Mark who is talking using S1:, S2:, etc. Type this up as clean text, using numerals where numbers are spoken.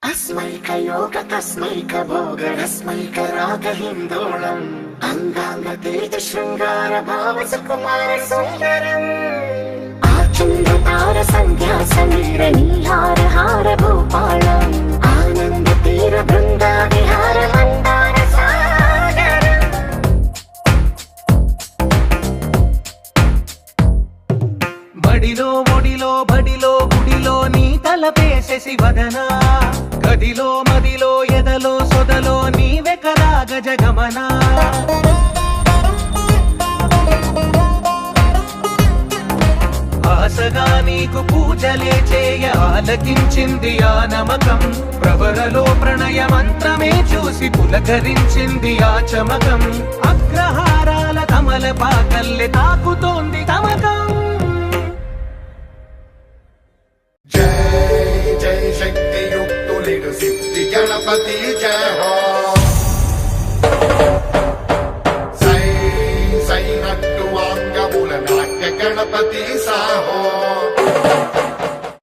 S1: अस्मैकयोग तस्मैकभोगरस्मैकरागहिन्दोळम् अङ्गाङ्गतेज शृङ्गार भाव सुकुमार सुन्दरम् आचन्द्रतार सन्ध्या समीर नीहार हार भूपालम् आनन्द तीर बृन्दा विहार मन्दार सागरम्
S2: बडिलो मोडिलो बडिलो गुडिलो नी तलपेसे शिवदना గదిలో మదిలో ఎదలో సొదలో నీవే కదా గజగమన ఆశగా నీకు పూజలే చేయ ఆలకించింది ఆ నమకం ప్రవరలో ప్రణయ మంత్రమే చూసి పులకరించింది ఆ చమకం అగ్రహారాల కమల పాకల్లె తాకుతోంది తమకం
S3: जय जय शक्ति युक्त सिद्धि गणपति जय हो।